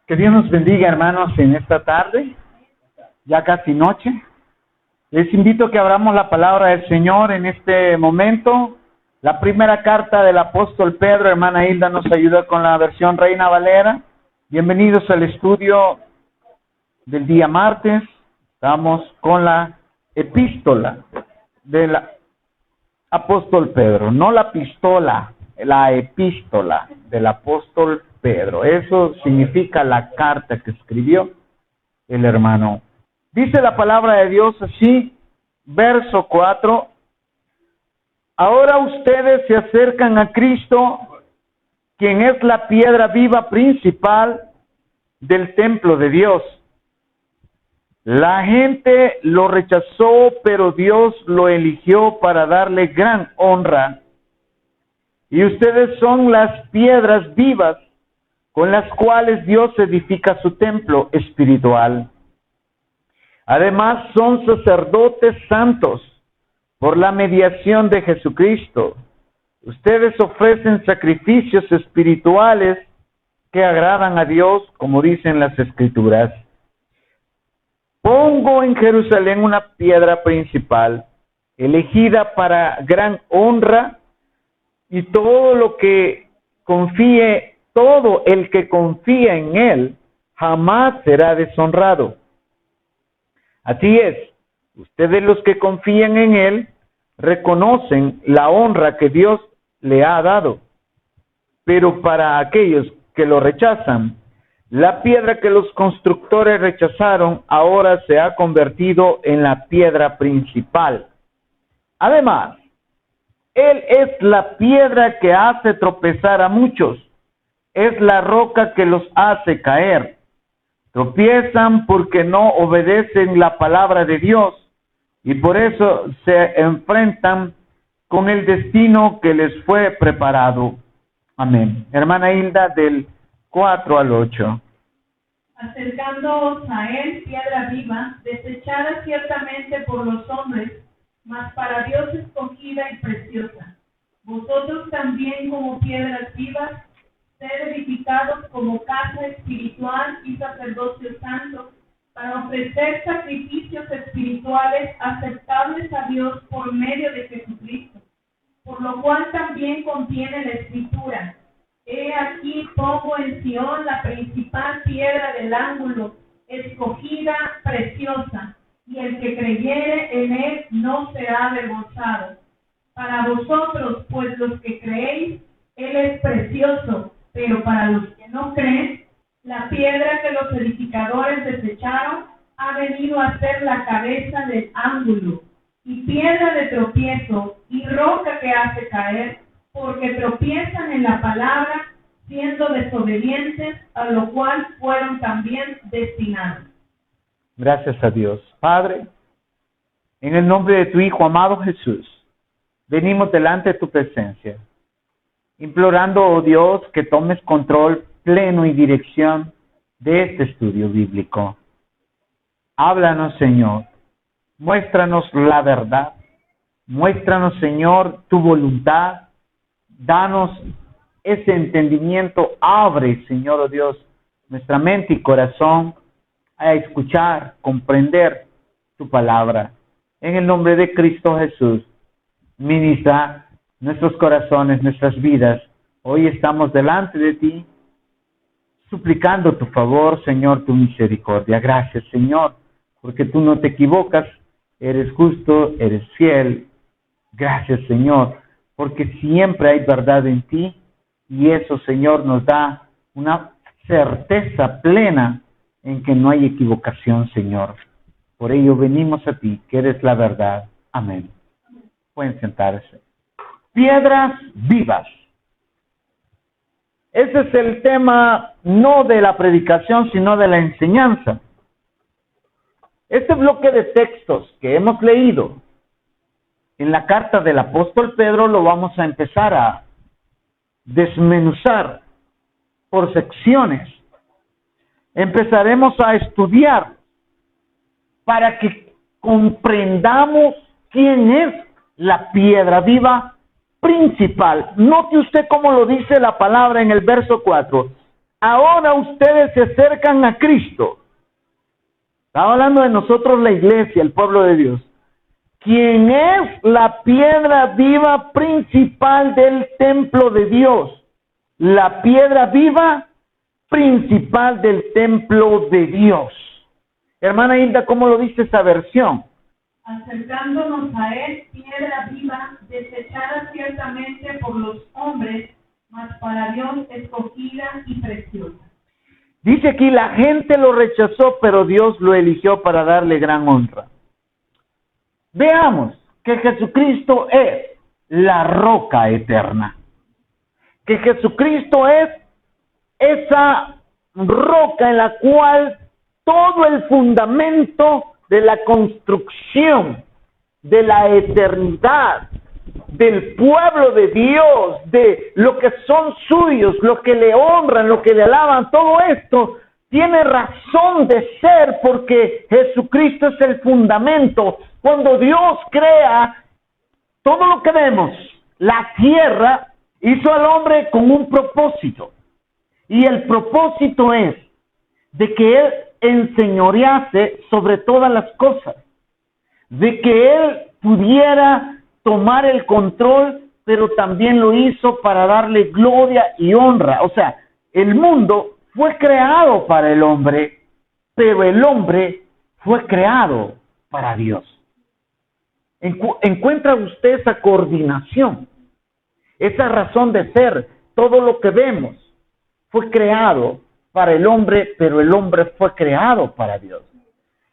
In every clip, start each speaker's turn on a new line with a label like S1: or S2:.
S1: Que Dios nos bendiga, hermanos, en esta tarde, ya casi noche. Les invito a que abramos la palabra del Señor en este momento. La primera carta del apóstol Pedro, hermana Hilda nos ayuda con la versión Reina Valera. Bienvenidos al estudio del día martes. Estamos con la epístola del apóstol Pedro, no la pistola, la epístola del apóstol Pedro. Eso significa la carta que escribió el hermano. Dice la palabra de Dios así, verso 4. Ahora ustedes se acercan a Cristo, quien es la piedra viva principal del templo de Dios. La gente lo rechazó, pero Dios lo eligió para darle gran honra. Y ustedes son las piedras vivas con las cuales Dios edifica su templo espiritual. Además, son sacerdotes santos por la mediación de Jesucristo. Ustedes ofrecen sacrificios espirituales que agradan a Dios, como dicen las Escrituras. Pongo en Jerusalén una piedra principal, elegida para gran honra, y todo el que confía en él, jamás será deshonrado. Así es, ustedes los que confían en él, reconocen la honra que Dios le ha dado. Pero para aquellos que lo rechazan, la piedra que los constructores rechazaron ahora se ha convertido en la piedra principal. Además, Él es la piedra que hace tropezar a muchos. Es la roca que los hace caer. Tropiezan porque no obedecen la palabra de Dios y por eso se enfrentan con el destino que les fue preparado. Amén. Hermana Hilda, del 4 al 8.
S2: Acercándoos a él, piedra viva, desechada ciertamente por los hombres, mas para Dios escogida y preciosa. Vosotros también como piedras vivas, sed edificados como casa espiritual y sacerdocio santo, para ofrecer sacrificios espirituales aceptables a Dios por medio de Jesucristo. Por lo cual también contiene la Escritura: He aquí pongo en Sión la principal piedra del ángulo, escogida, preciosa, y el que creyere en él no será avergonzado. Para vosotros, pues los que creéis, él es precioso, pero para los que no creen, la piedra que los edificadores desecharon ha venido a ser la cabeza del ángulo, y piedra de tropiezo, y roca que hace caer, porque tropiezan en la palabra, siendo desobedientes, a lo cual fueron también destinados.
S1: Gracias a Dios. Padre, en el nombre de tu Hijo amado Jesús, venimos delante de tu presencia, implorando, oh Dios, que tomes control pleno y dirección de este estudio bíblico. Háblanos, Señor. Muéstranos la verdad. Muéstranos, Señor, tu voluntad. Danos ese entendimiento. Abre, Señor, oh Dios, nuestra mente y corazón a escuchar, comprender tu palabra. En el nombre de Cristo Jesús, ministra nuestros corazones, nuestras vidas. Hoy estamos delante de ti, suplicando tu favor, Señor, tu misericordia. Gracias, Señor, porque tú no te equivocas, eres justo, eres fiel. Gracias, Señor, porque siempre hay verdad en ti, y eso, Señor, nos da una certeza plena en que no hay equivocación, Señor. Por ello venimos a ti, que eres la verdad. Amén. Pueden sentarse. Piedras vivas. Ese es el tema no de la predicación, sino de la enseñanza. Este bloque de textos que hemos leído en la carta del apóstol Pedro lo vamos a empezar a desmenuzar por secciones. Empezaremos a estudiar para que comprendamos quién es la piedra viva principal. Note usted cómo lo dice la palabra en el verso 4. ahora ustedes se acercan a Cristo. Estaba hablando de nosotros, la iglesia, el pueblo de Dios, quien es la piedra viva principal del templo de Dios. La piedra viva principal del templo de Dios. Hermana Hilda, ¿cómo lo dice esa versión?
S2: Acercándonos a él, piedra viva, desechada ciertamente por los hombres, mas para Dios escogida y preciosa.
S1: Dice aquí, la gente lo rechazó, pero Dios lo eligió para darle gran honra. Veamos que Jesucristo es la roca eterna. Que Jesucristo es esa roca en la cual todo el fundamento de la construcción, de la eternidad, del pueblo de Dios, de lo que son suyos, lo que le honran, lo que le alaban, todo esto tiene razón de ser porque Jesucristo es el fundamento. Cuando Dios crea todo lo que vemos, la tierra, hizo al hombre con un propósito. Y el propósito es de que Él enseñorease sobre todas las cosas, de que Él pudiera tomar el control, pero también lo hizo para darle gloria y honra. O sea, el mundo fue creado para el hombre, pero el hombre fue creado para Dios. ¿Encuentra usted esa coordinación? Esa razón de ser. Todo lo que vemos fue creado para el hombre, pero el hombre fue creado para Dios.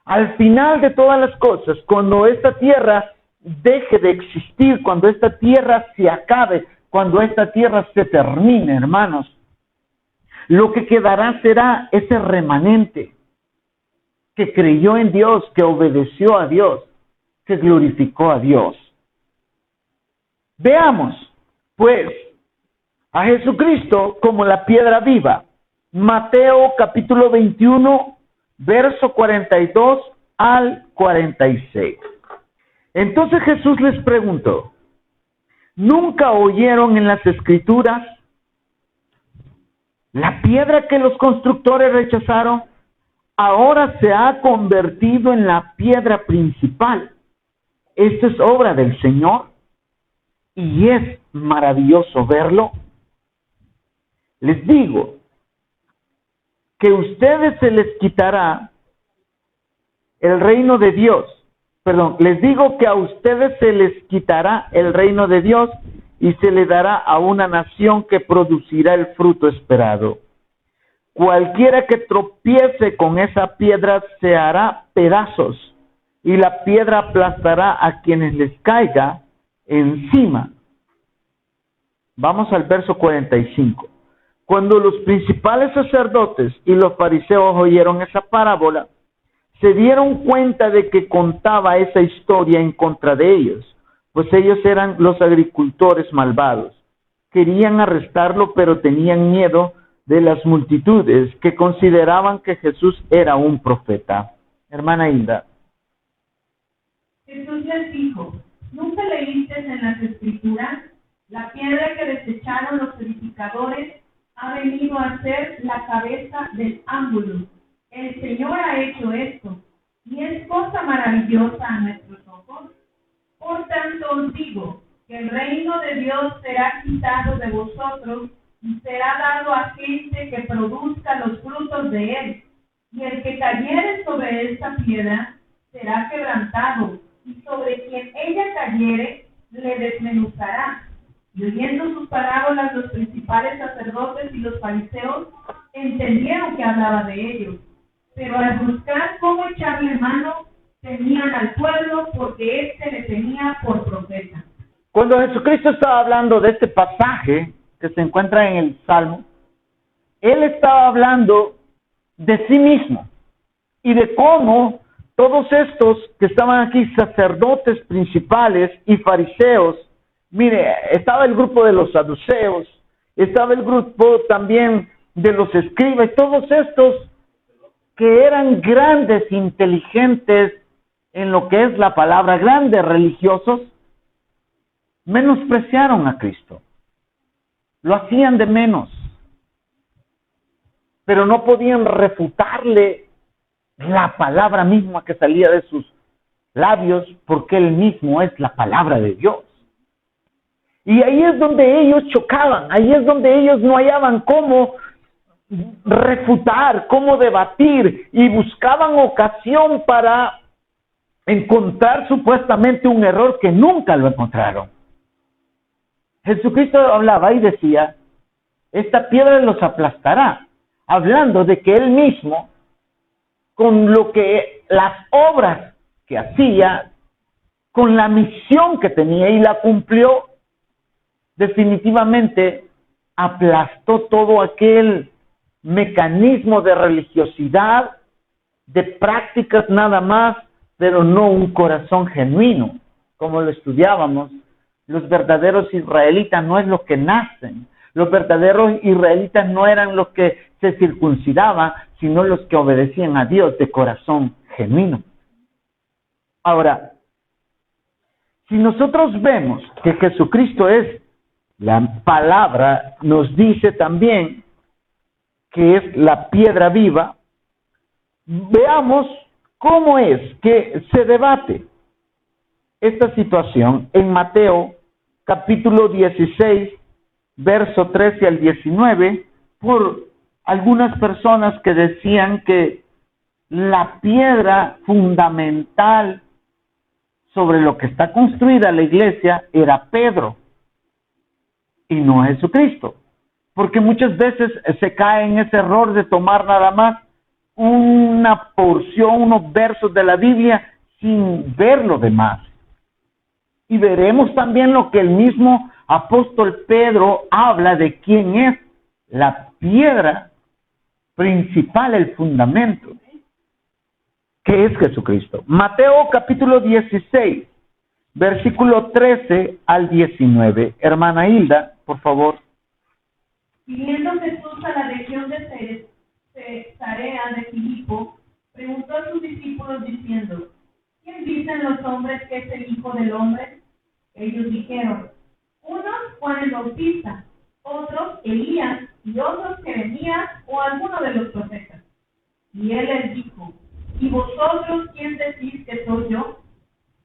S1: Al final de todas las cosas, cuando esta tierra deje de existir, cuando esta tierra se acabe, cuando esta tierra se termine, hermanos, lo que quedará será ese remanente que creyó en Dios, que obedeció a Dios, que glorificó a Dios. Veamos, pues, a Jesucristo como la piedra viva. Mateo capítulo 21, verso 42 al 46. Entonces Jesús les preguntó, ¿nunca oyeron en las Escrituras la piedra que los constructores rechazaron? Ahora se ha convertido en la piedra principal. Esta es obra del Señor y es maravilloso verlo. Les digo que a ustedes se les quitará el reino de Dios. Les digo que a ustedes se les quitará el reino de Dios y se le dará a una nación que producirá el fruto esperado. Cualquiera que tropiece con esa piedra se hará pedazos y la piedra aplastará a quienes les caiga encima. Vamos al verso 45. Cuando los principales sacerdotes y los fariseos oyeron esa parábola, se dieron cuenta de que contaba esa historia en contra de ellos, pues ellos eran los agricultores malvados. Querían arrestarlo, pero tenían miedo de las multitudes que consideraban que Jesús era un profeta. Hermana Hilda.
S2: Jesús les dijo, ¿nunca leíste en las Escrituras? La piedra que desecharon los edificadores ha venido a ser la cabeza del ángulo. El Señor ha hecho esto, y es cosa maravillosa a nuestros ojos. Por tanto os digo, que el reino de Dios será quitado de vosotros, y será dado a gente que produzca los frutos de él. Y el que cayere sobre esta piedra será quebrantado, y sobre quien ella cayere le desmenuzará. Y oyendo sus parábolas, los principales sacerdotes y los fariseos entendieron que hablaba de ellos. Pero al buscar cómo echarle mano, temían al pueblo, porque éste le tenía por profeta.
S1: Cuando Jesucristo estaba hablando de este pasaje que se encuentra en el Salmo, Él estaba hablando de sí mismo y de cómo todos estos que estaban aquí, sacerdotes principales y fariseos, mire, estaba el grupo de los saduceos, estaba el grupo también de los escribas, todos estos que eran grandes, inteligentes en lo que es la palabra, grandes religiosos, menospreciaron a Cristo. Lo hacían de menos. pero no podían refutarle la palabra misma que salía de sus labios, porque él mismo es la palabra de Dios. Y ahí es donde ellos chocaban, ahí es donde ellos no hallaban cómo refutar, cómo debatir, y buscaban ocasión para encontrar supuestamente un error que nunca lo encontraron. Jesucristo hablaba y decía, esta piedra los aplastará, hablando de que él mismo, con lo que las obras que hacía, con la misión que tenía y la cumplió, definitivamente aplastó todo aquel mecanismo de religiosidad, de prácticas nada más, pero no un corazón genuino, como lo estudiábamos. Los verdaderos israelitas no es los que nacen. Los verdaderos israelitas no eran los que se circuncidaban, sino los que obedecían a Dios de corazón genuino. Ahora, si nosotros vemos que Jesucristo es la palabra, nos dice también que es la piedra viva, veamos cómo es que se debate esta situación en Mateo capítulo 16, verso 13 al 19, por algunas personas que decían que la piedra fundamental sobre lo que está construida la iglesia era Pedro y no Jesucristo, porque muchas veces se cae en ese error de tomar nada más una porción, unos versos de la Biblia sin ver lo demás. Y veremos también lo que el mismo apóstol Pedro habla de quién es la piedra principal, el fundamento, que es Jesucristo. Mateo capítulo 16, versículo 13 al 19. Hermana Hilda, por favor.
S2: Viniendo Jesús a la región de Cesarea de Filipo, preguntó a sus discípulos diciendo, ¿quién dicen los hombres que es el Hijo del Hombre? Ellos dijeron, unos Juan el Bautista, otros Elías, y otros Jeremías o alguno de los profetas. Y él les dijo, ¿y vosotros quién decís que soy yo?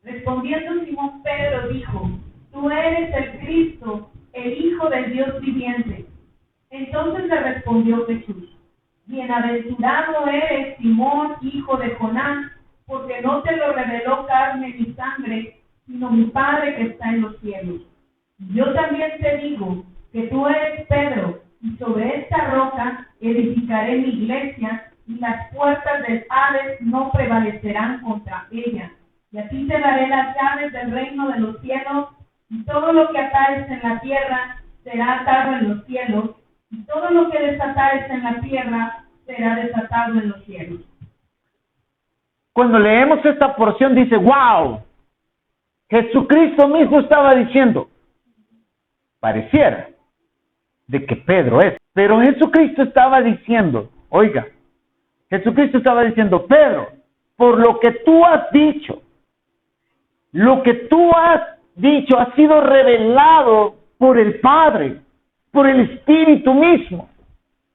S2: Respondiendo Simón Pedro dijo, tú eres el Cristo, el Hijo del Dios viviente. Entonces le respondió Jesús, bienaventurado eres Simón, hijo de Jonás, porque no te lo reveló carne ni sangre, sino mi Padre que está en los cielos. Yo también te digo que tú eres Pedro, y sobre esta roca edificaré mi iglesia, y las puertas del Hades no prevalecerán contra ella. Y a ti te daré las llaves del reino de los cielos, y todo lo que atares en la tierra será atado en los cielos, y todo lo que desatares en la tierra será desatado en los cielos.
S1: Cuando leemos esta porción dice, wow, Jesucristo mismo estaba diciendo, pareciera de que Pedro es, pero Jesucristo estaba diciendo, oiga, Jesucristo estaba diciendo, Pedro, por lo que tú has dicho, lo que tú has dicho ha sido revelado por el Padre, por el Espíritu mismo.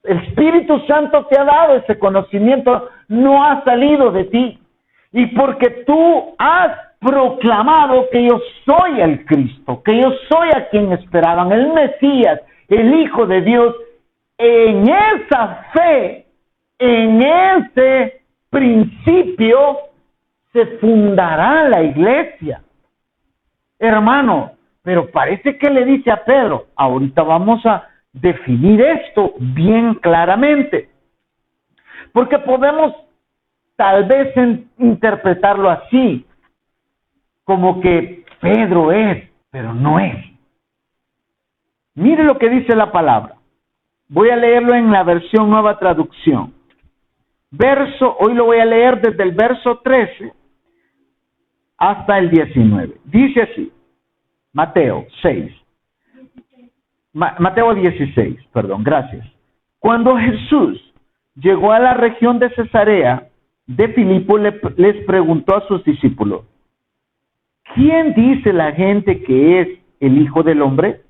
S1: El Espíritu Santo te ha dado ese conocimiento, no ha salido de ti. Y porque tú has proclamado que yo soy el Cristo, que yo soy a quien esperaban, el Mesías, el Hijo de Dios, en esa fe, en ese principio, se fundará la iglesia. Hermano, pero parece que le dice a Pedro, ahorita vamos a definir esto bien claramente, porque podemos tal vez interpretarlo así, como que Pedro es, pero no es. Mire lo que dice la palabra. Voy a leerlo en la versión Nueva Traducción. Hoy lo voy a leer desde el verso 13 hasta el 19. Dice así, Mateo 16, gracias. Cuando Jesús llegó a la región de Cesarea de Filipo, les preguntó a sus discípulos, ¿quién dice la gente que es el Hijo del Hombre?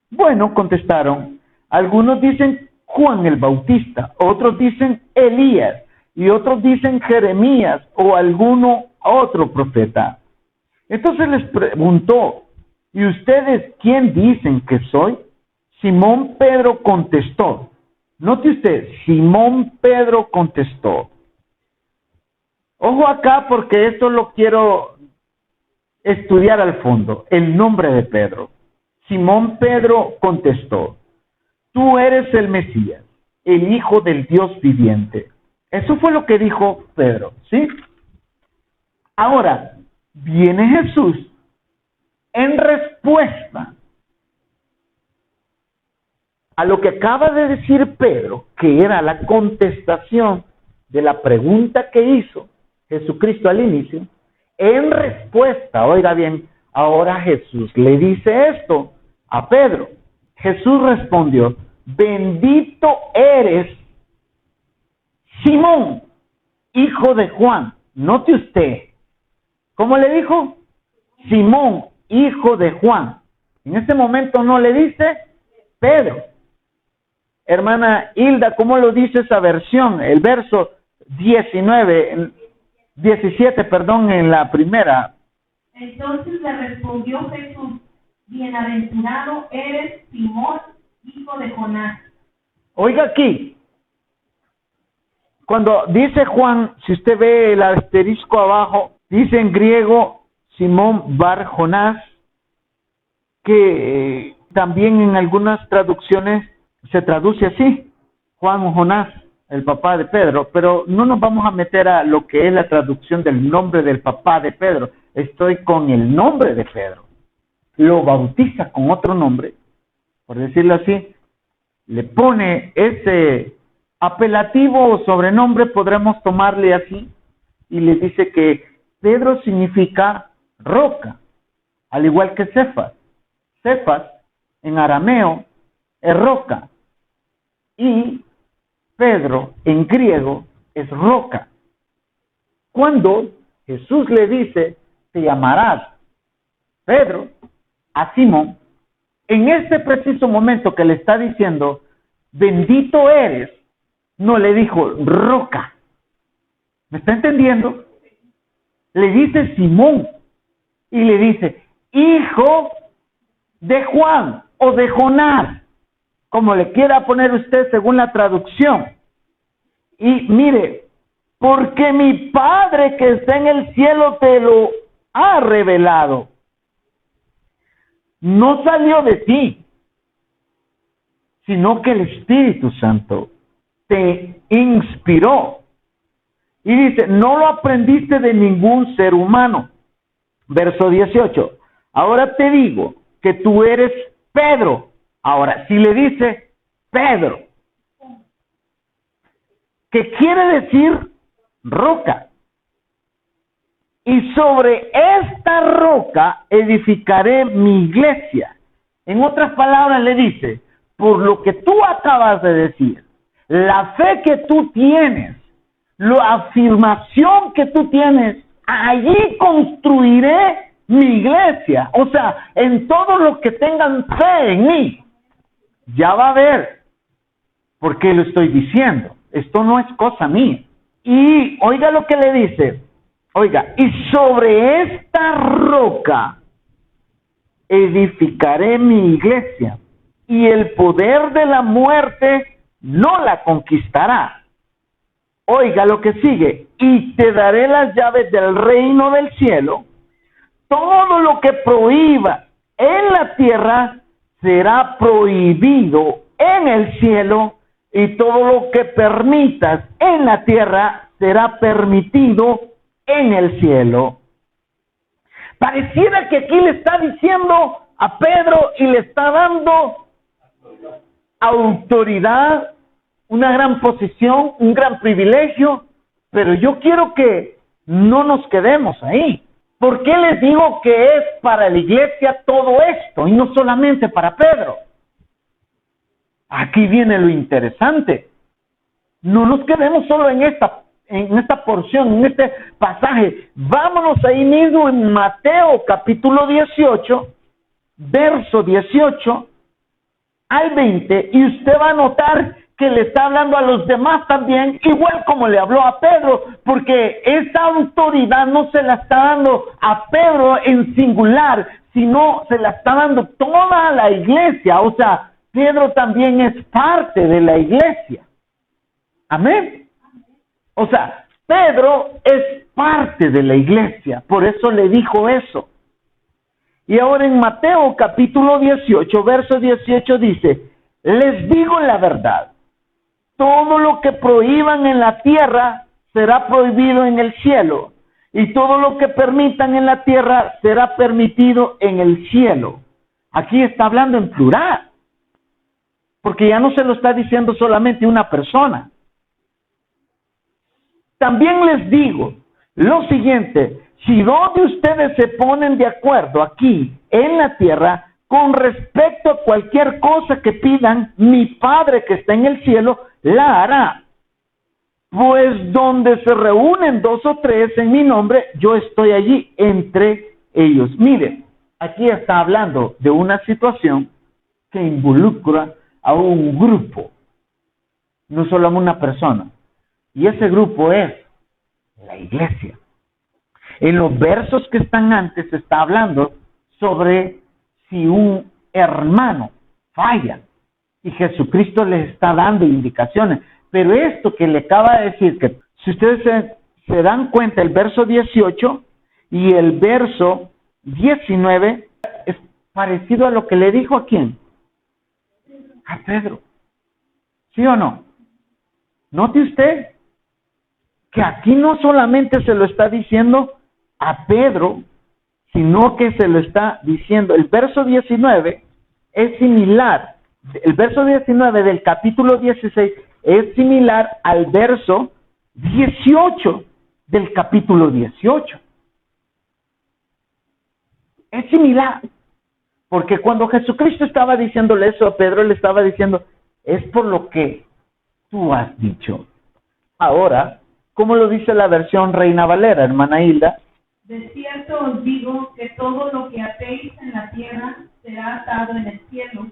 S1: Bueno, contestaron, algunos dicen Juan el Bautista, otros dicen Elías, y otros dicen Jeremías o alguno otro profeta. Entonces les preguntó, ¿y ustedes quién dicen que soy? Simón Pedro contestó. Note usted, Simón Pedro contestó. Ojo acá porque esto lo quiero estudiar al fondo, el nombre de Pedro. Simón Pedro contestó, tú eres el Mesías, el Hijo del Dios viviente. Eso fue lo que dijo Pedro, ¿sí? Ahora, viene Jesús en respuesta a lo que acaba de decir Pedro, que era la contestación de la pregunta que hizo Jesucristo al inicio. En respuesta, oiga bien, ahora Jesús le dice esto a Pedro. Jesús respondió, bendito eres, Simón, hijo de Juan. Note usted, ¿cómo le dijo? Simón, hijo de Juan. En este momento no le dice Pedro. Hermana Hilda, ¿cómo lo dice esa versión? El verso 17, perdón, en la primera.
S2: Entonces le respondió Jesús, bienaventurado eres, Simón, hijo de Jonás.
S1: Oiga aquí, cuando dice Juan, si usted ve el asterisco abajo, dice en griego Simón Bar Jonás, que también en algunas traducciones se traduce así, Juan Jonás, el papá de Pedro, pero no nos vamos a meter a lo que es la traducción del nombre del papá de Pedro. Estoy con el nombre de Pedro. Lo bautiza con otro nombre, por decirlo así, le pone ese apelativo o sobrenombre, podremos tomarle así, y le dice que Pedro significa roca, al igual que Cefas. Cefas, en arameo, es roca, y Pedro, en griego, es roca. Cuando Jesús le dice, te llamarás Pedro, a Simón, en este preciso momento que le está diciendo, bendito eres, no le dijo roca. ¿Me está entendiendo? Le dice Simón y le dice, hijo de Juan o de Jonás, como le quiera poner usted según la traducción. Y mire, porque mi Padre que está en el cielo te lo ha revelado. No salió de ti, sino que el Espíritu Santo te inspiró. Y dice, no lo aprendiste de ningún ser humano. Verso 18, ahora te digo que tú eres Pedro. Ahora, si le dice Pedro, que quiere decir roca. Y sobre esta roca edificaré mi iglesia. En otras palabras le dice, por lo que tú acabas de decir, la fe que tú tienes, la afirmación que tú tienes, allí construiré mi iglesia. O sea, en todos los que tengan fe en mí, ya va a ver por qué lo estoy diciendo. Esto no es cosa mía. Y oiga lo que le dice. Oiga, y sobre esta roca edificaré mi iglesia, y el poder de la muerte no la conquistará. Oiga lo que sigue, y te daré las llaves del reino del cielo. Todo lo que prohíba en la tierra será prohibido en el cielo, y todo lo que permitas en la tierra será permitido en el cielo. Pareciera que aquí le está diciendo a Pedro y le está dando autoridad, una gran posición, un gran privilegio, pero yo quiero que no nos quedemos ahí. ¿Por qué les digo que es para la iglesia todo esto y no solamente para Pedro? Aquí viene lo interesante. No nos quedemos solo en esta porción, en este pasaje. Vámonos ahí mismo en Mateo capítulo 18, verso 18 al 20, y usted va a notar que le está hablando a los demás también, igual como le habló a Pedro, porque esa autoridad no se la está dando a Pedro en singular, sino se la está dando toda la iglesia. O sea, Pedro también es parte de la iglesia. Amén. O sea, Pedro es parte de la iglesia, por eso le dijo eso. Y ahora en Mateo capítulo 18, verso 18 dice, les digo la verdad, todo lo que prohíban en la tierra será prohibido en el cielo, y todo lo que permitan en la tierra será permitido en el cielo. Aquí está hablando en plural, porque ya no se lo está diciendo solamente una persona. También les digo lo siguiente, si dos de ustedes se ponen de acuerdo aquí en la tierra con respecto a cualquier cosa que pidan, mi Padre que está en el cielo la hará. Pues donde se reúnen dos o tres en mi nombre, yo estoy allí entre ellos. Miren, aquí está hablando de una situación que involucra a un grupo, no solo a una persona. Y ese grupo es la iglesia. En los versos que están antes se está hablando sobre si un hermano falla y Jesucristo les está dando indicaciones. Pero esto que le acaba de decir, que si ustedes se dan cuenta, el verso 18 y el verso 19 es parecido a lo que le dijo a quién, a Pedro. ¿Sí o no? Note usted que aquí no solamente se lo está diciendo a Pedro, sino que se lo está diciendo. El verso 19 es similar. El verso 19 del capítulo 16 es similar al verso 18 del capítulo 18. Es similar. Porque cuando Jesucristo estaba diciéndole eso a Pedro, le estaba diciendo, es por lo que tú has dicho. Ahora, ¿cómo lo dice la versión Reina Valera, hermana Hilda?
S2: De cierto os digo que todo lo que atéis en la tierra será atado en el cielo,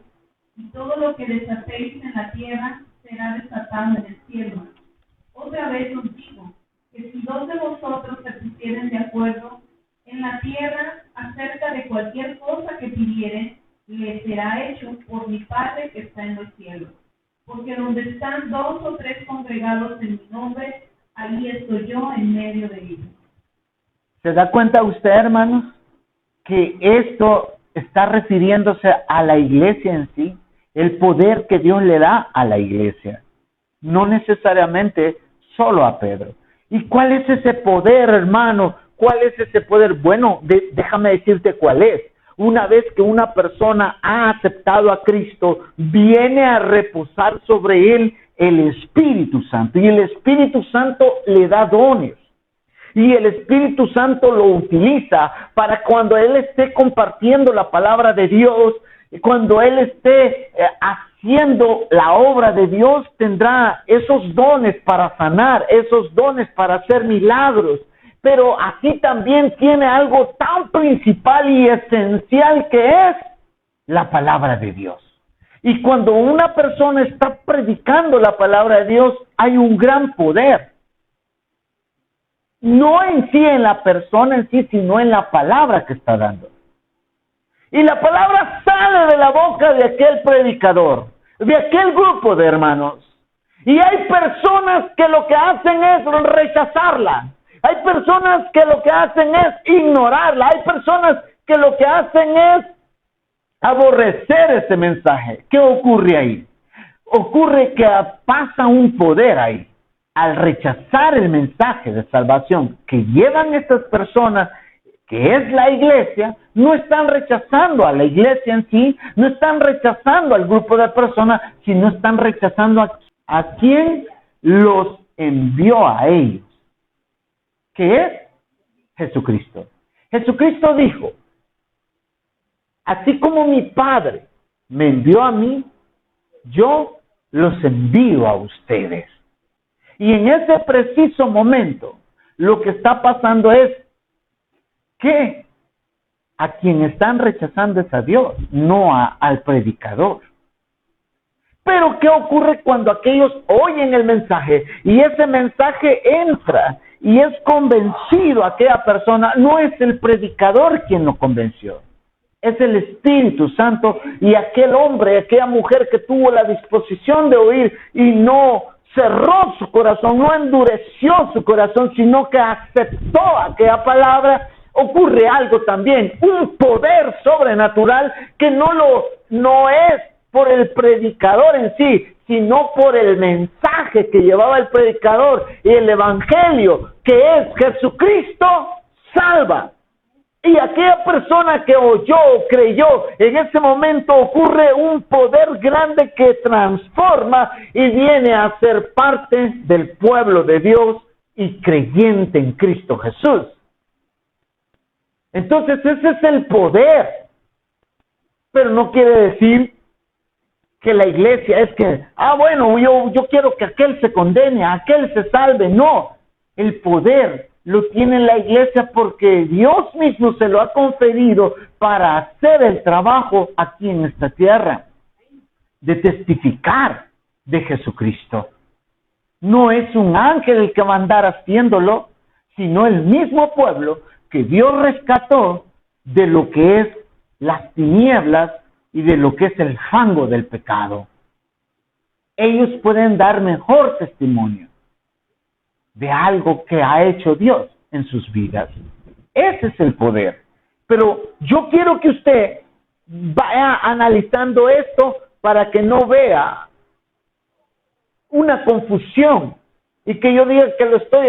S2: y todo lo que desatéis en la tierra será desatado en el cielo. Otra vez os digo que si dos de vosotros se pusieren de acuerdo en la tierra acerca de cualquier cosa que pidieren, le será hecho por mi Padre que está en los cielos. Porque donde están dos o tres congregados en mi nombre, ahí estoy yo en medio de ellos.
S1: ¿Se da cuenta usted, hermanos, que esto está refiriéndose a la iglesia en sí? El poder que Dios le da a la iglesia, no necesariamente solo a Pedro. ¿Y cuál es ese poder, hermano? ¿Cuál es ese poder? Bueno, déjame decirte cuál es. Una vez que una persona ha aceptado a Cristo, viene a reposar sobre él el Espíritu Santo. Y el Espíritu Santo le da dones. Y el Espíritu Santo lo utiliza para cuando Él esté compartiendo la palabra de Dios, cuando Él esté haciendo la obra de Dios, tendrá esos dones para sanar, esos dones para hacer milagros. Pero aquí también tiene algo tan principal y esencial que es la palabra de Dios. Y cuando una persona está predicando la palabra de Dios, hay un gran poder. No en sí, en la persona en sí, sino en la palabra que está dando. Y la palabra sale de la boca de aquel predicador, de aquel grupo de hermanos. Y hay personas que lo que hacen es rechazarla. Hay personas que lo que hacen es ignorarla. Hay personas que lo que hacen es aborrecer ese mensaje. ¿Qué ocurre ahí? Ocurre que pasa un poder ahí. Al rechazar el mensaje de salvación que llevan estas personas, que es la iglesia, no están rechazando a la iglesia en sí, no están rechazando al grupo de personas, sino están rechazando a quien los envió a ellos, que es Jesucristo. Jesucristo dijo, así como mi Padre me envió a mí, yo los envío a ustedes. Y en ese preciso momento, lo que está pasando es que a quien están rechazando es a Dios, no al predicador. Pero ¿qué ocurre cuando aquellos oyen el mensaje y ese mensaje entra y es convencido a aquella persona? No es el predicador quien lo convenció, es el Espíritu Santo y aquel hombre, aquella mujer que tuvo la disposición de oír y no cerró su corazón, no endureció su corazón, sino que aceptó aquella palabra. Ocurre algo también, un poder sobrenatural que no es por el predicador en sí, sino por el mensaje que llevaba el predicador y el evangelio, que es Jesucristo salva. Y aquella persona que oyó o creyó, en ese momento ocurre un poder grande que transforma y viene a ser parte del pueblo de Dios y creyente en Cristo Jesús. Entonces ese es el poder. Pero no quiere decir que la iglesia es que, bueno, yo quiero que aquel se condene, aquel se salve. No, el poder lo tiene la iglesia porque Dios mismo se lo ha conferido para hacer el trabajo aquí en esta tierra, de testificar de Jesucristo. No es un ángel el que va a andar haciéndolo, sino el mismo pueblo que Dios rescató de lo que es las tinieblas y de lo que es el fango del pecado. Ellos pueden dar mejor testimonio de algo que ha hecho Dios en sus vidas. Ese es el poder. Pero yo quiero que usted vaya analizando esto para que no vea una confusión y que yo diga que lo estoy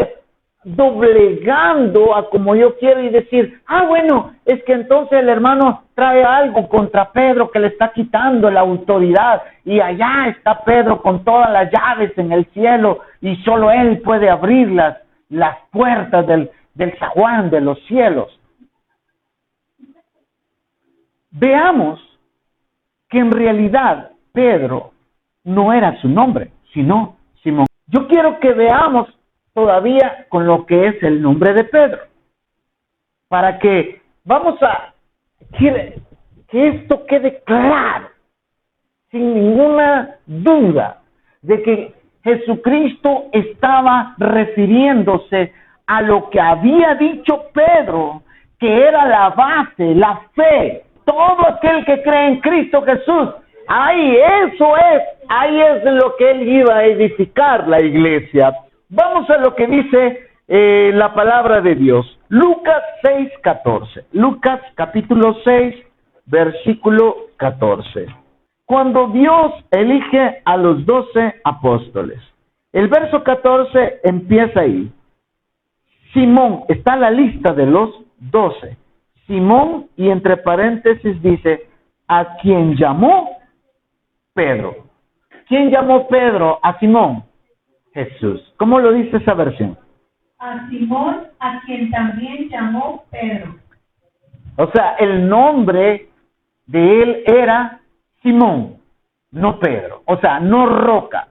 S1: doblegando a como yo quiero y decir, bueno, es que entonces el hermano trae algo contra Pedro que le está quitando la autoridad y allá está Pedro con todas las llaves en el cielo y solo él puede abrir las puertas del zaguán de los cielos. Veamos que en realidad Pedro no era su nombre, sino Simón. Yo quiero que veamos todavía con lo que es el nombre de Pedro, para que vamos a que esto quede claro, sin ninguna duda, de que Jesucristo estaba refiriéndose a lo que había dicho Pedro, que era la base, la fe. Todo aquel que cree en Cristo Jesús, ahí es lo que él iba a edificar la iglesia. Vamos a lo que dice la palabra de Dios. Lucas 6:14. Lucas capítulo 6, versículo 14. Cuando Dios elige a los 12 apóstoles. El verso 14 empieza ahí. Simón, está la lista de los 12. Simón, y entre paréntesis dice, a quien llamó Pedro. ¿Quién llamó Pedro a Simón? Jesús. ¿Cómo lo dice esa versión?
S2: A Simón, a quien también llamó Pedro.
S1: O sea, el nombre de él era Simón, no Pedro. O sea, no Roca.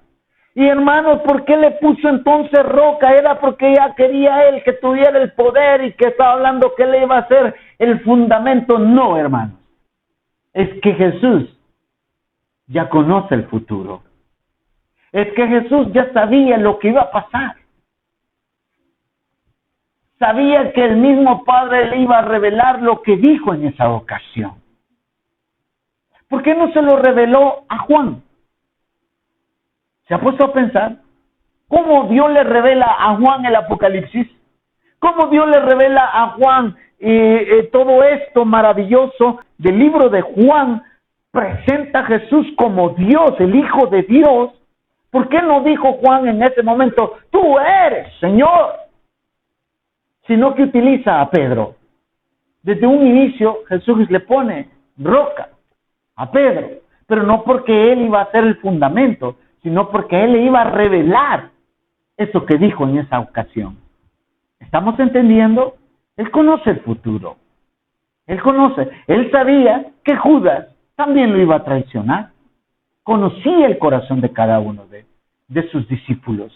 S1: Y hermanos, ¿por qué le puso entonces Roca? Era porque ya quería él que tuviera el poder y que estaba hablando que le iba a hacer el fundamento. No, hermanos. Es que Jesús ya conoce el futuro. Es que Jesús ya sabía lo que iba a pasar. Sabía que el mismo Padre le iba a revelar lo que dijo en esa ocasión. ¿Por qué no se lo reveló a Juan? ¿Se ha puesto a pensar? ¿Cómo Dios le revela a Juan el Apocalipsis? ¿Cómo Dios le revela a Juan todo esto maravilloso del libro de Juan? Presenta a Jesús como Dios, el Hijo de Dios. ¿Por qué no dijo Juan en ese momento, tú eres Señor? Sino que utiliza a Pedro. Desde un inicio Jesús le pone Roca a Pedro, pero no porque él iba a ser el fundamento, sino porque él le iba a revelar eso que dijo en esa ocasión. ¿Estamos entendiendo? Él conoce el futuro. Él sabía que Judas también lo iba a traicionar. Conocía el corazón de cada uno de sus discípulos.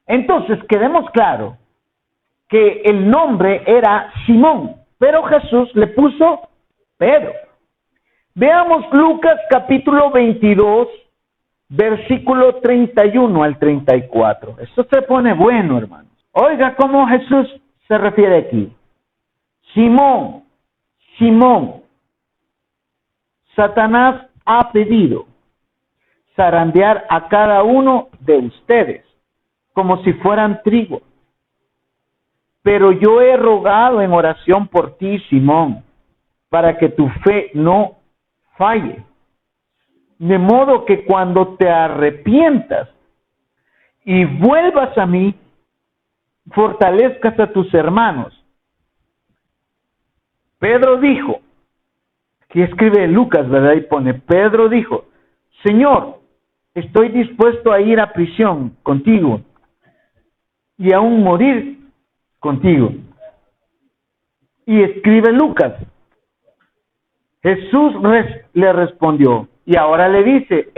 S1: Entonces, quedemos claro que el nombre era Simón, pero Jesús le puso Pedro. Veamos Lucas capítulo 22, versículo 31 al 34. Esto se pone bueno, hermanos. Oiga cómo Jesús se refiere aquí. Simón, Simón, Satanás ha pedido zarandear a cada uno de ustedes como si fueran trigo. Pero yo he rogado en oración por ti, Simón, para que tu fe no falle. De modo que cuando te arrepientas y vuelvas a mí, fortalezcas a tus hermanos. Pedro dijo, aquí escribe Lucas, ¿verdad? Y pone, Pedro dijo, Señor, estoy dispuesto a ir a prisión contigo y aún morir contigo. Y escribe Lucas, Jesús le respondió, y ahora le dice,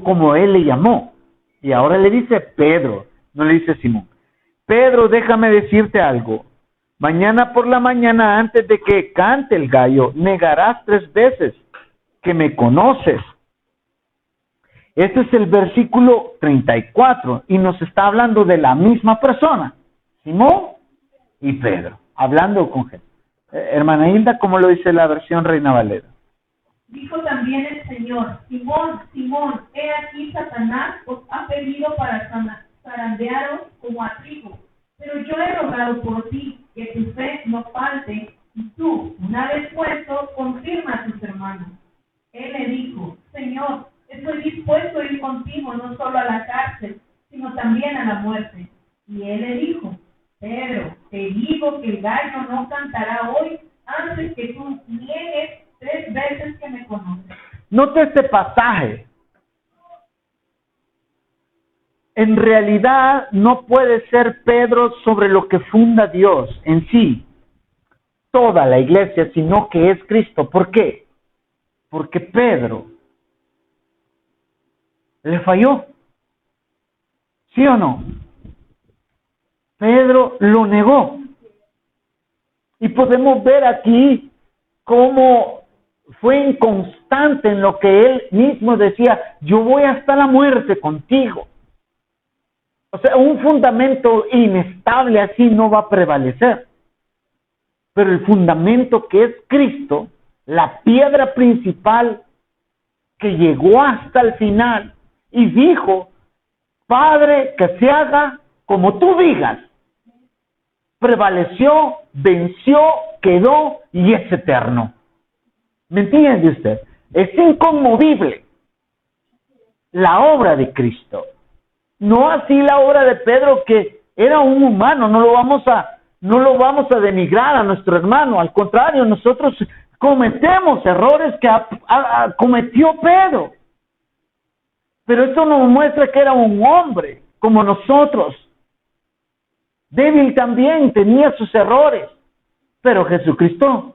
S1: como él le llamó, y ahora le dice Pedro, no le dice Simón. Pedro, déjame decirte algo. Mañana por la mañana, antes de que cante el gallo, negarás 3 veces que me conoces. Este es el versículo 34, y nos está hablando de la misma persona, Simón y Pedro, hablando con Jesús. Hermana Hilda, ¿cómo lo dice la versión Reina Valera?
S2: Dijo también el Señor, Simón, Simón, he aquí Satanás os ha pedido para zarandearos como a trigo, pero yo he rogado por ti, que tu fe no falte, y tú, una vez puesto, confirma a tus hermanos. Él le dijo, Señor, estoy dispuesto a ir contigo no solo a la cárcel, sino también a la muerte. Y él le dijo, Pedro, te digo que el gallo no cantará hoy antes que tú niegues 3 veces que me conoces.
S1: Note este pasaje. En realidad no puede ser Pedro sobre lo que funda Dios en sí, toda la iglesia, sino que es Cristo. ¿Por qué? Porque Pedro le falló. ¿Sí o no? Pedro lo negó. Y podemos ver aquí cómo fue inconstante en lo que él mismo decía, yo voy hasta la muerte contigo. O sea, un fundamento inestable así no va a prevalecer. Pero el fundamento que es Cristo, la piedra principal que llegó hasta el final y dijo, Padre, que se haga como tú digas, prevaleció, venció, quedó y es eterno. ¿Me entiende usted? Es inconmovible la obra de Cristo. No así la obra de Pedro, que era un humano. No lo vamos a denigrar a nuestro hermano. Al contrario, nosotros cometemos errores que cometió Pedro. Pero esto nos muestra que era un hombre como nosotros. Débil también, tenía sus errores. Pero Jesucristo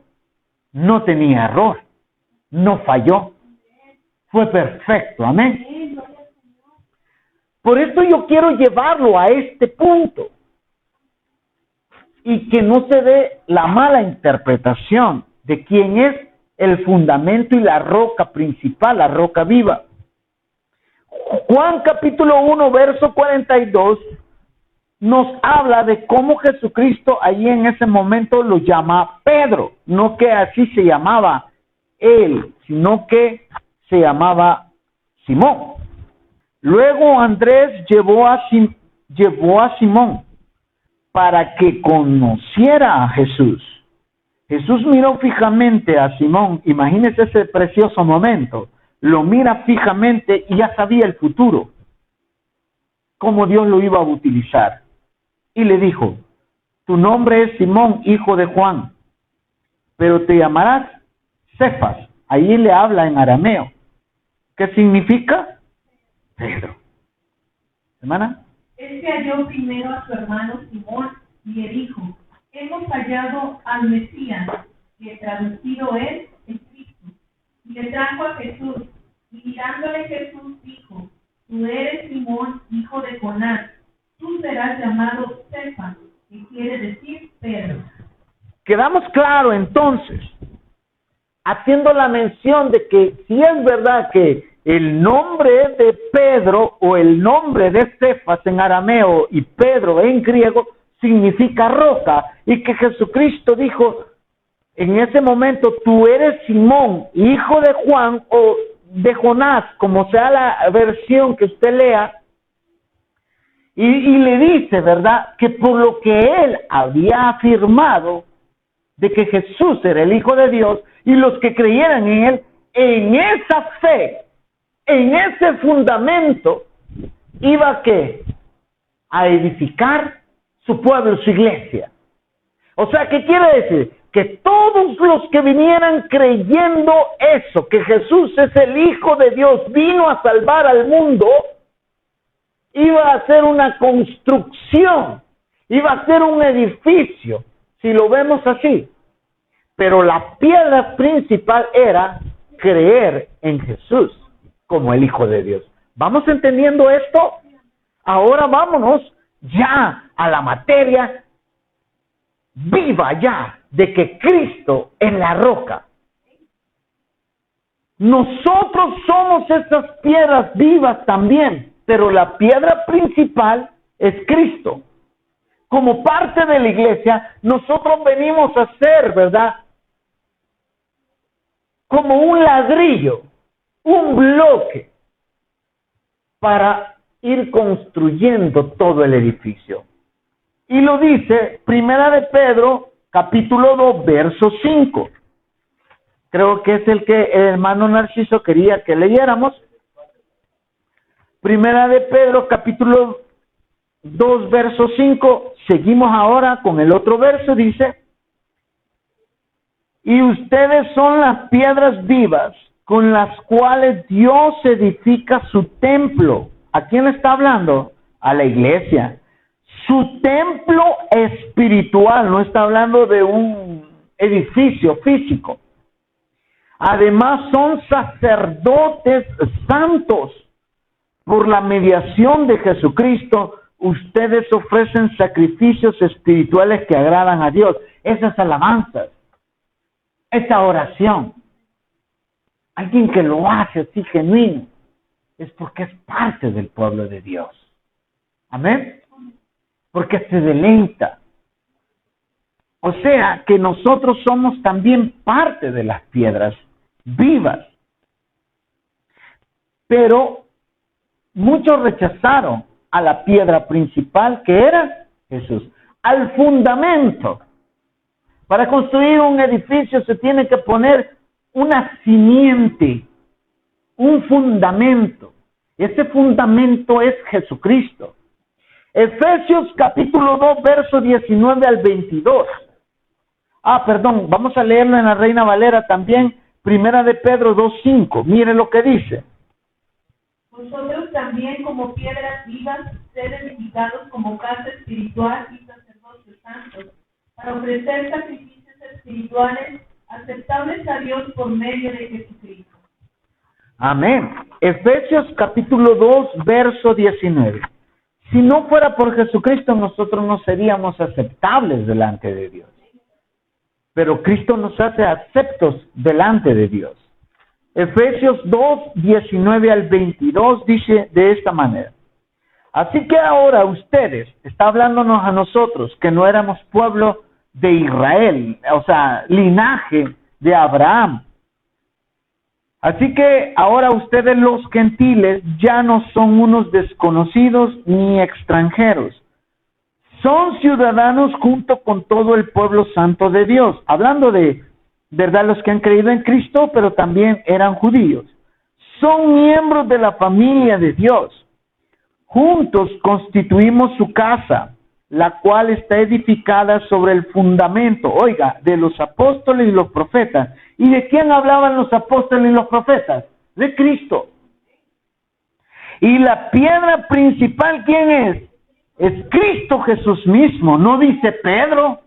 S1: no tenía error. No falló. Fue perfecto. Amén. Por esto yo quiero llevarlo a este punto. Y que no se dé la mala interpretación de quién es el fundamento y la roca principal, la roca viva. Juan capítulo 1, verso 42, nos habla de cómo Jesucristo allí en ese momento lo llama Pedro. No que así se llamaba él, sino que se llamaba Simón. Luego Andrés llevó a Simón para que conociera a Jesús. Jesús miró fijamente a Simón. Imagínese ese precioso momento. Lo mira fijamente y ya sabía el futuro, cómo Dios lo iba a utilizar. Y le dijo, tu nombre es Simón, hijo de Juan, pero te llamarás Cefas. Ahí le habla en arameo. ¿Qué significa? Pedro. ¿Hermana?
S2: Él se halló primero a su hermano Simón y le dijo, hemos hallado al Mesías, que traducido es Cristo. Y le trajo a Jesús, y mirándole Jesús dijo, tú eres Simón, hijo de Jonás, tú serás llamado Cefas, que quiere decir Pedro.
S1: Quedamos claro entonces. haciendo la mención de que si es verdad que el nombre de Pedro o el nombre de Cefas en arameo y Pedro en griego significa roca, y que Jesucristo dijo en ese momento, tú eres Simón, hijo de Juan o de Jonás, como sea la versión que usted lea, y le dice, ¿verdad?, que por lo que él había afirmado de que Jesús era el Hijo de Dios, y los que creyeran en él, en esa fe, en ese fundamento, iba a ¿qué? A edificar su pueblo, su iglesia. O sea, ¿qué quiere decir? Que todos los que vinieran creyendo eso, que Jesús es el Hijo de Dios, vino a salvar al mundo, iba a hacer una construcción, iba a ser un edificio, si lo vemos así. Pero la piedra principal era creer en Jesús como el Hijo de Dios. ¿Vamos entendiendo esto? Ahora vámonos ya a la materia viva ya de que Cristo es la roca. Nosotros somos esas piedras vivas también, pero la piedra principal es Cristo. Como parte de la iglesia, nosotros venimos a ser, ¿verdad?, como un ladrillo, un bloque, para ir construyendo todo el edificio. Y lo dice Primera de Pedro, capítulo 2, verso 5. Creo que es el que el hermano Narciso quería que leyéramos. Primera de Pedro, capítulo 2, verso 5. Seguimos ahora con el otro verso, dice: y ustedes son las piedras vivas con las cuales Dios edifica su templo. ¿A quién le está hablando? A la iglesia. Su templo espiritual, no está hablando de un edificio físico. Además son sacerdotes santos. Por la mediación de Jesucristo, ustedes ofrecen sacrificios espirituales que agradan a Dios. Esas alabanzas, esa oración, alguien que lo hace así genuino, es porque es parte del pueblo de Dios. Amén. Porque se deleita. O sea, que nosotros somos también parte de las piedras vivas. Pero muchos rechazaron a la piedra principal, que era Jesús, al fundamento. Para construir un edificio se tiene que poner una simiente, un fundamento. Ese fundamento es Jesucristo. Efesios capítulo 2, verso 19 al 22. Vamos a leerlo en la Reina Valera también. Primera de Pedro 2:5. Mire lo que dice.
S2: Vosotros también, como piedras vivas, sed edificados como casa espiritual y sacerdotes santos, para ofrecer sacrificios espirituales aceptables a Dios por medio de Jesucristo.
S1: Amén. Efesios capítulo 2, verso 19. Si no fuera por Jesucristo, nosotros no seríamos aceptables delante de Dios. Pero Cristo nos hace aceptos delante de Dios. Efesios 2, 19 al 22 dice de esta manera: así que ahora ustedes, está hablándonos a nosotros, que no éramos pueblo de Israel, o sea, linaje de Abraham. Así que ahora ustedes los gentiles ya no son unos desconocidos ni extranjeros. Son ciudadanos junto con todo el pueblo santo de Dios. Hablando de, ¿verdad?, los que han creído en Cristo, pero también eran judíos. Son miembros de la familia de Dios. Juntos constituimos su casa, la cual está edificada sobre el fundamento, oiga, de los apóstoles y los profetas. ¿Y de quién hablaban los apóstoles y los profetas? De Cristo. Y la piedra principal, ¿quién es? Es Cristo Jesús mismo, ¿no dice Pedro?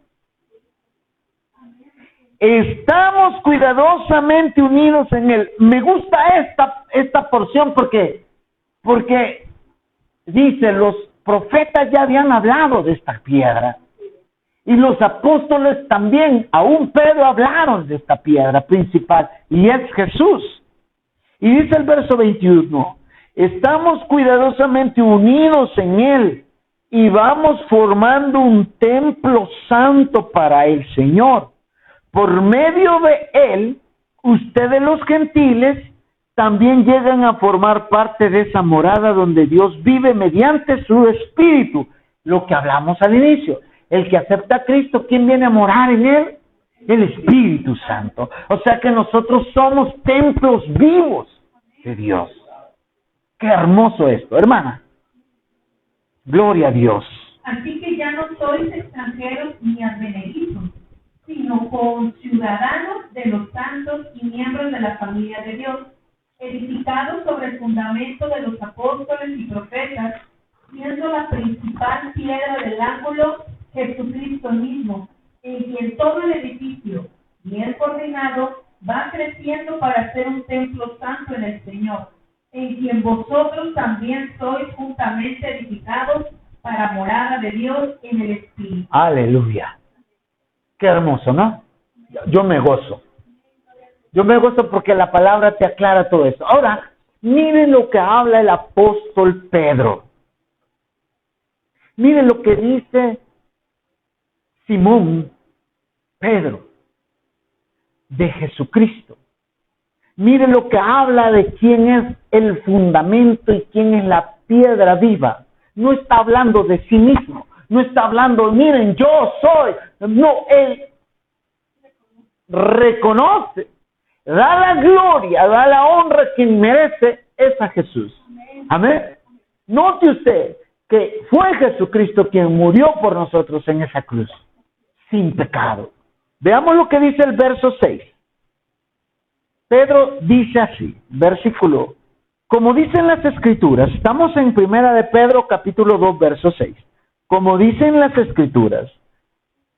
S1: Estamos cuidadosamente unidos en él. Me gusta esta porción porque dice, los profetas ya habían hablado de esta piedra. Y los apóstoles también, aún Pedro, hablaron de esta piedra principal, y es Jesús. Y dice el verso 21, estamos cuidadosamente unidos en Él, y vamos formando un templo santo para el Señor. Por medio de Él, ustedes los gentiles también llegan a formar parte de esa morada donde Dios vive mediante su Espíritu. Lo que hablamos al inicio. El que acepta a Cristo, ¿quién viene a morar en él? El Espíritu Santo. O sea que nosotros somos templos vivos de Dios. Qué hermoso esto, hermana. Gloria a Dios.
S2: Así que ya no sois extranjeros ni advenedizos, sino conciudadanos de los santos y miembros de la familia de Dios, edificados sobre el fundamento de los apóstoles y profetas, siendo la principal piedra del ángulo Jesucristo mismo, en quien todo el edificio, bien coordinado, va creciendo para ser un templo santo en el Señor, en quien vosotros también sois juntamente edificados para morada de Dios en el Espíritu.
S1: Aleluya. Qué hermoso, ¿no? Yo me gozo. Yo me gozo porque la palabra te aclara todo eso. Ahora, miren lo que habla el apóstol Pedro. Miren lo que dice Simón Pedro de Jesucristo. Miren lo que habla de quién es el fundamento y quién es la piedra viva. No está hablando de sí mismo. No está hablando, miren, yo soy. No, él reconoce, da la gloria, da la honra quien merece es a Jesús. Amén. Note usted que fue Jesucristo quien murió por nosotros en esa cruz, sin pecado. Veamos lo que dice el verso 6. Pedro dice así, versículo, como dicen las Escrituras, estamos en Primera de Pedro, capítulo 2, verso 6. Como dicen las Escrituras,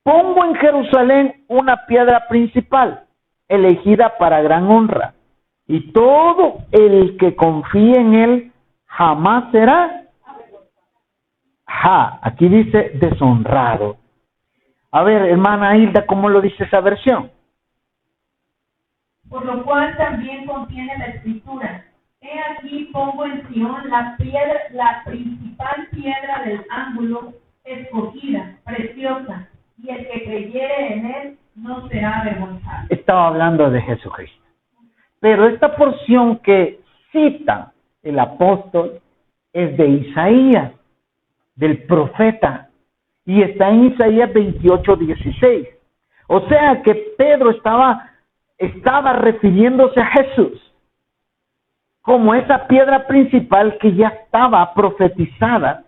S1: pongo en Jerusalén una piedra principal, elegida para gran honra, y todo el que confíe en él jamás será, aquí dice deshonrado. A ver, hermana Hilda, ¿cómo lo dice esa versión?
S2: Por lo cual también contiene la Escritura. He aquí pongo en Sion la principal piedra del ángulo, escogida, preciosa, y el que creyere en él no será avergonzado.
S1: Estaba hablando de Jesucristo. Pero esta porción que cita el apóstol es de Isaías, del profeta, y está en Isaías 28:16. O sea que Pedro estaba refiriéndose a Jesús como esa piedra principal que ya estaba profetizada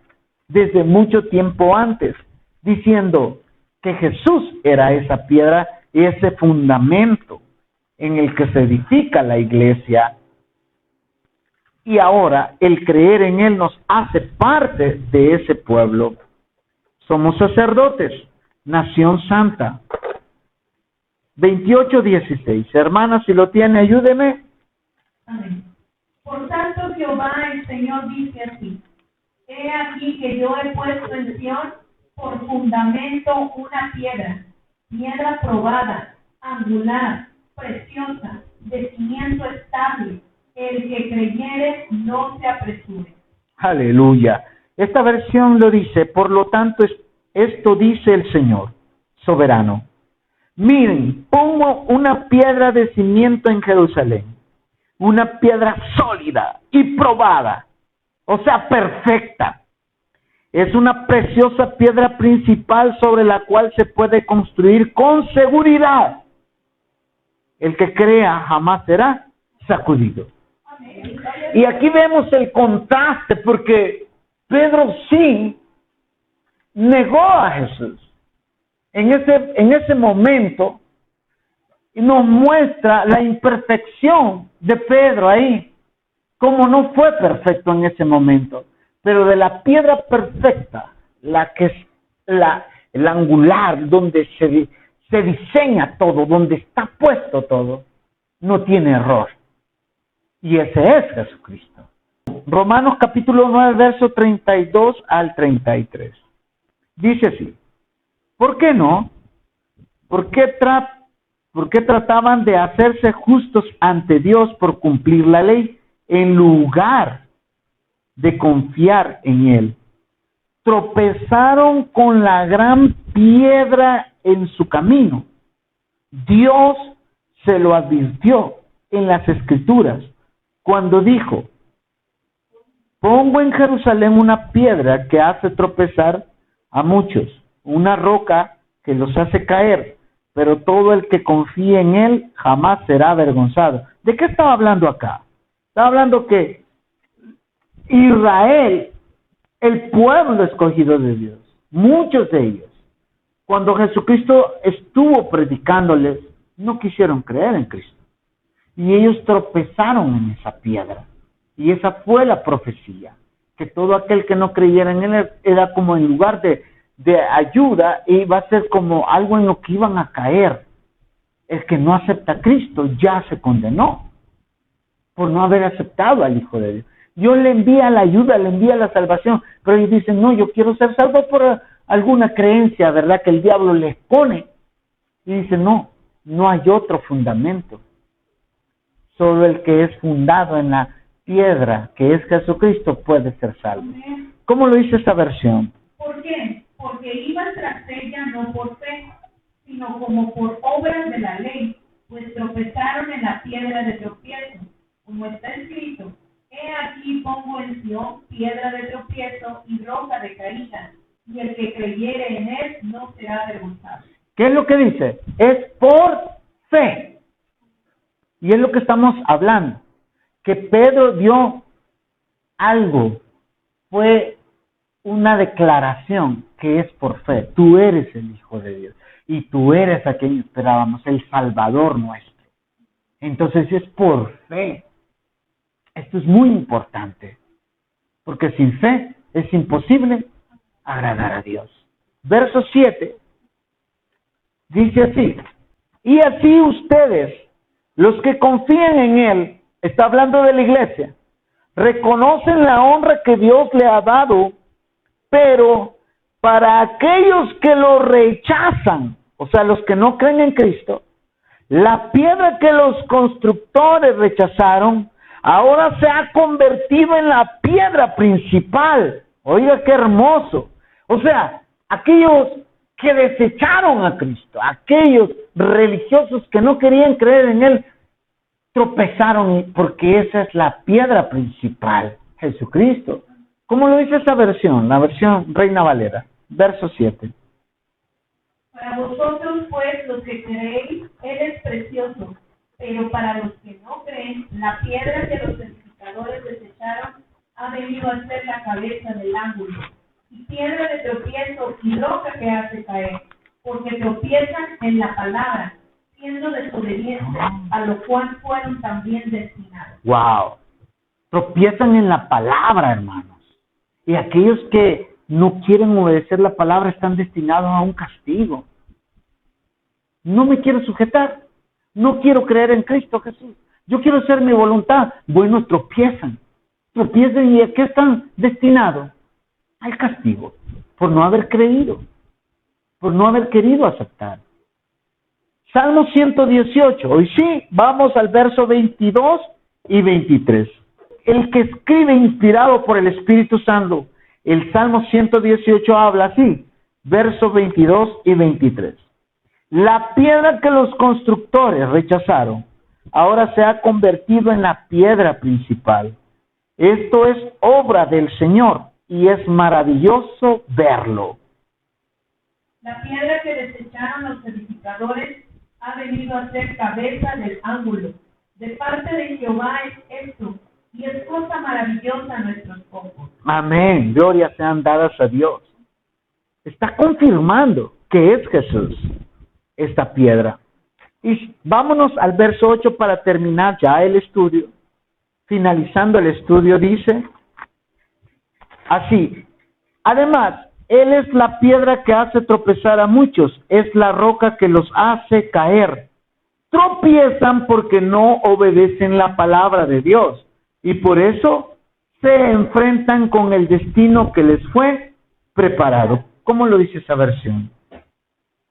S1: desde mucho tiempo antes, diciendo que Jesús era esa piedra y ese fundamento en el que se edifica la iglesia. Y ahora el creer en Él nos hace parte de ese pueblo. Somos sacerdotes, nación santa. 28:16. Hermana, si lo tiene, ayúdeme.
S2: Amén. Por tanto, Jehová el Señor dice así: He aquí que yo he puesto en Sion por fundamento una piedra probada, angular, preciosa, de cimiento estable. El que creyere no se apresure.
S1: Aleluya. Esta versión lo dice, por lo tanto, esto dice el Señor soberano. Miren, pongo una piedra de cimiento en Jerusalén, una piedra sólida y probada, o sea, perfecta. Es una preciosa piedra principal sobre la cual se puede construir con seguridad. El que crea jamás será sacudido. Y aquí vemos el contraste, porque Pedro sí negó a Jesús. En ese momento nos muestra la imperfección de Pedro ahí, como no fue perfecto en ese momento. Pero de la piedra perfecta, la que es el angular, donde se diseña todo, donde está puesto todo, no tiene error. Y ese es Jesucristo. Romanos capítulo 9, verso 32 al 33. Dice así: ¿Por qué no? ¿Por qué trataban de hacerse justos ante Dios por cumplir la ley en lugar de confiar en Él? Tropezaron con la gran piedra en su camino. Dios se lo advirtió en las Escrituras cuando dijo: pongo en Jerusalén una piedra que hace tropezar a muchos, una roca que los hace caer, pero todo el que confíe en Él jamás será avergonzado. ¿De qué estaba hablando acá? Estaba hablando que Israel, el pueblo escogido de Dios, muchos de ellos, cuando Jesucristo estuvo predicándoles, no quisieron creer en Cristo. Y ellos tropezaron en esa piedra. Y esa fue la profecía, que todo aquel que no creyera en Él era como en lugar de ayuda, iba a ser como algo en lo que iban a caer. El que no acepta a Cristo ya se condenó por no haber aceptado al Hijo de Dios. Dios le envía la ayuda, le envía la salvación, pero ellos dicen: no, yo quiero ser salvo por alguna creencia, ¿verdad?, que el diablo les pone. Y dicen: no, no hay otro fundamento. Solo el que es fundado en la piedra, que es Jesucristo, puede ser salvo. ¿Cómo lo dice esta versión?
S2: ¿Por qué? Porque iban tras ella no por fe, sino como por obras de la ley, pues tropezaron en la piedra de tropiezo, como está escrito: he aquí pongo en Sión piedra de tropiezo y roca de caída, y el que creyere en Él no será avergonzado.
S1: ¿Qué es lo que dice? Es por fe. Y es lo que estamos hablando, que Pedro dio algo, fue una declaración que es por fe. Tú eres el Hijo de Dios y tú eres a quien esperábamos, el Salvador nuestro. Entonces es por fe. Esto es muy importante, porque sin fe es imposible agradar a Dios. Verso 7 dice así: y así ustedes, los que confían en Él, está hablando de la iglesia, reconocen la honra que Dios le ha dado, pero para aquellos que lo rechazan, o sea, los que no creen en Cristo, la piedra que los constructores rechazaron, ahora se ha convertido en la piedra principal. Oiga, qué hermoso. O sea, aquellos que desecharon a Cristo, aquellos religiosos que no querían creer en Él, tropezaron porque esa es la piedra principal, Jesucristo. ¿Cómo lo dice esa versión? La versión Reina Valera, verso 7.
S2: Para vosotros, pues, los que creéis, Él es precioso, pero para los que no creen, la piedra que los edificadores desecharon ha venido a ser la cabeza del ángulo, y piedra de tropiezo y roca que hace caer, porque tropiezan en la palabra, siendo desobedientes, a lo cual fueron también destinados. ¡Wow!
S1: Tropiezan en la palabra, hermanos. Y aquellos que no quieren obedecer la palabra están destinados a un castigo. No me quiero sujetar. No quiero creer en Cristo Jesús. Yo quiero hacer mi voluntad. Bueno, tropiezan. Tropiezan, ¿y a qué están destinados? Al castigo. Por no haber creído. Por no haber querido aceptar. Salmo 118. Hoy sí, vamos al verso 22 y 23. El que escribe inspirado por el Espíritu Santo, el Salmo 118 habla así, versos 22 y 23. La piedra que los constructores rechazaron, ahora se ha convertido en la piedra principal. Esto es obra del Señor y es maravilloso verlo.
S2: La piedra que desecharon los edificadores ha venido a ser cabeza del ángulo. De parte de Jehová es esto, y es cosa maravillosa a nuestros ojos.
S1: Amén. Gloria sean dadas a Dios. Está confirmando que es Jesús esta piedra. Y vámonos al verso 8 para terminar ya el estudio. Finalizando el estudio dice así: además, Él es la piedra que hace tropezar a muchos, es la roca que los hace caer. Tropiezan porque no obedecen la palabra de Dios. Y por eso se enfrentan con el destino que les fue preparado. ¿Cómo lo dice esa versión?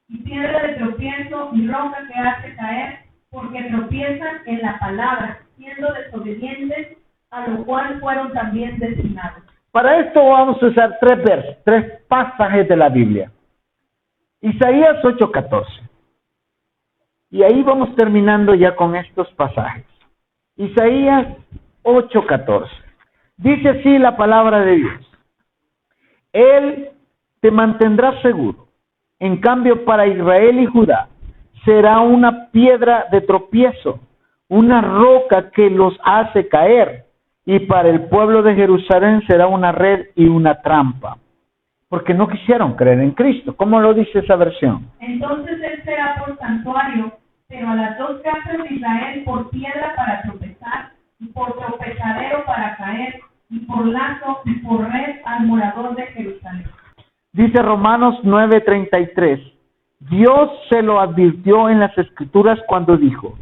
S2: y piedra de tropiezo y roca que hace caer, porque tropiezan en la palabra, siendo desobedientes, a lo cual fueron también destinados.
S1: Para esto vamos a usar tres pasajes de la Biblia. Isaías 8:14. Y ahí vamos terminando ya con estos pasajes. Isaías 8:14. Dice así la palabra de Dios. Él te mantendrá seguro. En cambio, para Israel y Judá será una piedra de tropiezo, una roca que los hace caer. Y para el pueblo de Jerusalén será una red y una trampa. Porque no quisieron creer en Cristo. ¿Cómo lo dice esa versión?
S2: Entonces él será por santuario, pero a las dos casas de Israel por piedra para tropezar, y por tropezadero para caer, y por lazo y por red al morador de Jerusalén.
S1: Dice Romanos 9:33. Dios se lo advirtió en las Escrituras cuando dijo: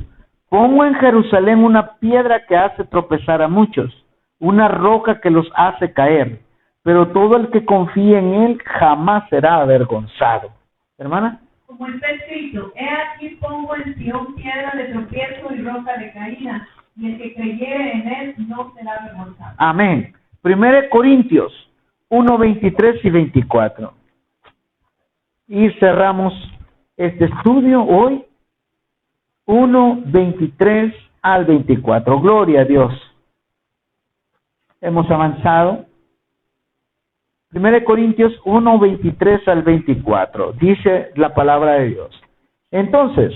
S1: pongo en Jerusalén una piedra que hace tropezar a muchos, una roca que los hace caer, pero todo el que confíe en él jamás será avergonzado. Hermana.
S2: Como está escrito, he aquí pongo en Sión piedra de tropiezo y roca de caída, y el que creyere en él no será avergonzado.
S1: Amén. 1 Corintios 1:23 y 24. Y cerramos este estudio hoy. 1:23 al 24. Gloria a Dios. Hemos avanzado. 1 Corintios 1:23 al 24. Dice la palabra de Dios. Entonces,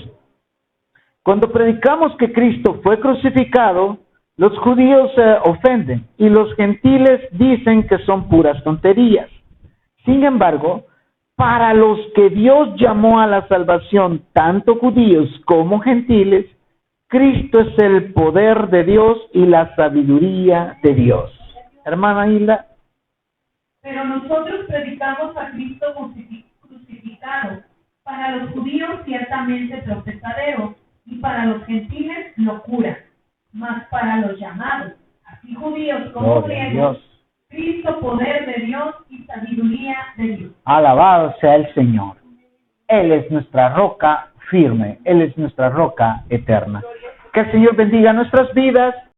S1: cuando predicamos que Cristo fue crucificado, los judíos se ofenden y los gentiles dicen que son puras tonterías. Sin embargo, para los que Dios llamó a la salvación, tanto judíos como gentiles, Cristo es el poder de Dios y la sabiduría de Dios. Hermana Hilda.
S2: Pero nosotros predicamos a Cristo crucificado, para los judíos ciertamente tropezadero, y para los gentiles locura, mas para los llamados, así judíos como griegos, Cristo poder de Dios y sabiduría de Dios.
S1: Alabado sea el Señor. Él es nuestra roca firme, Él es nuestra roca eterna. Que el Señor bendiga nuestras vidas.